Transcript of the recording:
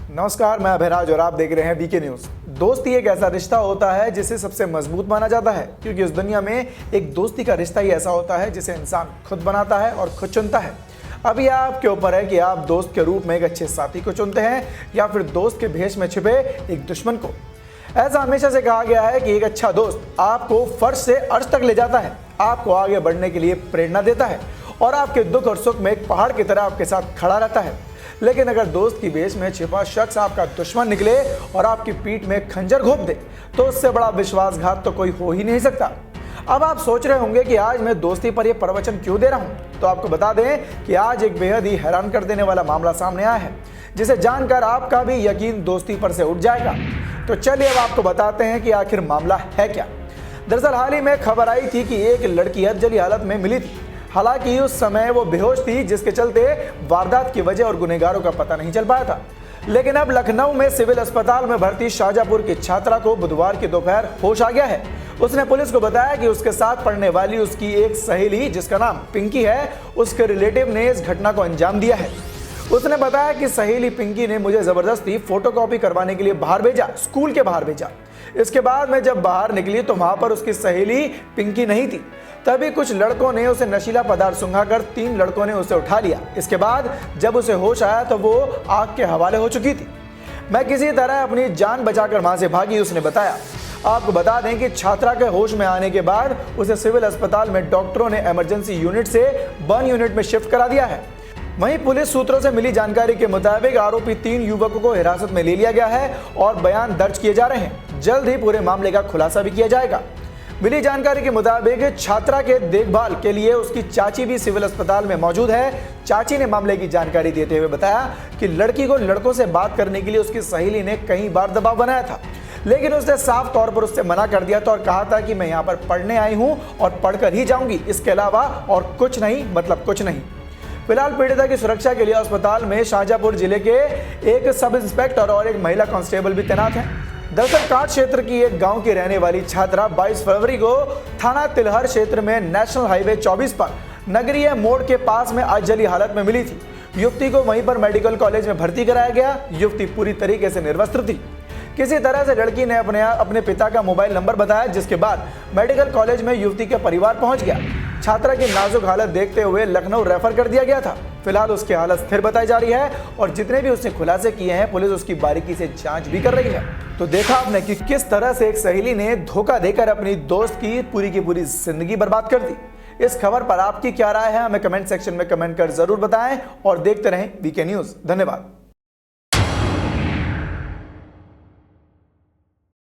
नमस्कार, मैं अभयराज और आप देख रहे हैं बीके न्यूज। दोस्ती एक ऐसा रिश्ता होता है जिसे सबसे मजबूत माना जाता है, क्योंकि इस दुनिया में एक दोस्ती का रिश्ता ही ऐसा होता है जिसे इंसान खुद बनाता है और खुद चुनता है। अब यह आपके ऊपर है कि आप दोस्त के रूप में एक अच्छे साथी को चुनते हैं या फिर दोस्त के भेष में छिपे एक दुश्मन को। ऐसा हमेशा से कहा गया है कि एक अच्छा दोस्त आपको फर्श से अर्श तक ले जाता है, आपको आगे बढ़ने के लिए प्रेरणा देता है और आपके दुख और सुख में एक पहाड़ की तरह आपके साथ खड़ा रहता है। लेकिन अगर दोस्त की भेष में छिपा शख्स आपका दुश्मन निकले और आपकी पीठ में खंजर घोंप दे, तो उससे बड़ा विश्वासघात तो कोई हो ही नहीं सकता। अब आप सोच रहे होंगे कि आज मैं दोस्ती पर यह प्रवचन क्यों दे रहा हूं, तो आपको बता दें कि आज एक बेहद ही हैरान कर देने वाला मामला सामने आया है, जिसे जानकर आपका भी यकीन दोस्ती पर से उठ जाएगा। तो चलिए अब आपको बताते हैं कि आखिर मामला है क्या। दरअसल हाल ही में खबर आई थी कि एक लड़की अधजली हालत में मिली थी। हालांकि उस समय वो बेहोश थी, जिसके चलते वारदात की वजह और गुनहगारों का पता नहीं चल पाया था। लेकिन अब लखनऊ में सिविल अस्पताल में भर्ती शाहजहांपुर की छात्रा को बुधवार की दोपहर होश आ गया है। उसने पुलिस को बताया कि उसके साथ पढ़ने वाली उसकी एक सहेली, जिसका नाम पिंकी है, उसके रिलेटिव ने इस घटना को अंजाम दिया है। उसने बताया कि सहेली पिंकी ने मुझे जबरदस्ती फोटोकॉपी करवाने के लिए बाहर भेजा, स्कूल के बाहर भेजा। इसके बाद मैं जब बाहर निकली तो वहां पर उसकी सहेली पिंकी नहीं थी। तभी कुछ लड़कों ने उसे नशीला पदार्थ सुंघाकर 3 लड़कों ने उसे उठा लिया। इसके बाद जब उसे होश आया तो वो आग के हवाले हो चुकी थी। मैं किसी तरह अपनी जान बचाकर वहां से भागी, उसने बताया। आपको बता दें कि छात्रा के होश में आने के बाद उसे सिविल अस्पताल में डॉक्टरों ने इमरजेंसी यूनिट से बर्न यूनिट में शिफ्ट करा दिया है। वहीं पुलिस सूत्रों से मिली जानकारी के मुताबिक आरोपी 3 युवकों को हिरासत में ले लिया गया है और बयान दर्ज किए जा रहे हैं। जल्द ही पूरे मामले का खुलासा भी किया जाएगा। मिली जानकारी के मुताबिक छात्रा के देखभाल के लिए उसकी चाची भी सिविल अस्पताल में मौजूद है। चाची ने मामले की जानकारी देते हुए बताया कि लड़की को लड़कों से बात करने के लिए उसकी सहेली ने कई बार दबाव बनाया था, लेकिन उसने साफ तौर पर उससे मना कर दिया था और कहा था कि मैं यहाँ पर पढ़ने आई हूँ और पढ़कर ही जाऊंगी, इसके अलावा और कुछ नहीं, मतलब कुछ नहीं। फिलहाल पीड़िता की सुरक्षा के लिए अस्पताल में शाहजहांपुर जिले के एक सब इंस्पेक्टर और एक महिला कांस्टेबल भी तैनात हैं। दरअसल काट क्षेत्र की एक गांव की रहने वाली छात्रा 22 फरवरी को थाना तिलहर क्षेत्र में नेशनल हाईवे 24 पर नगरीय मोड़ के पास में अधजली हालत में मिली थी। युवती को वहीं पर मेडिकल कॉलेज में भर्ती कराया गया। युवती पूरी तरीके से निर्वस्त्र थी। किसी तरह से लड़की ने अपने पिता का मोबाइल नंबर बताया, जिसके बाद मेडिकल कॉलेज में युवती के परिवार पहुंच गया। छात्रा की नाजुक हालत देखते हुए लखनऊ रेफर कर दिया गया था। फिलहाल उसकी हालत स्थिर बताई जा रही है और जितने भी उसने खुलासे किए हैं, पुलिस उसकी बारीकी से जांच भी कर रही है। तो देखा आपने कि किस तरह से एक सहेली ने धोखा देकर अपनी दोस्त की पूरी जिंदगी बर्बाद कर दी। इस खबर पर आपकी क्या राय है, हमें कमेंट सेक्शन में कमेंट कर जरूर बताएं और देखते रहें बीके न्यूज। धन्यवाद।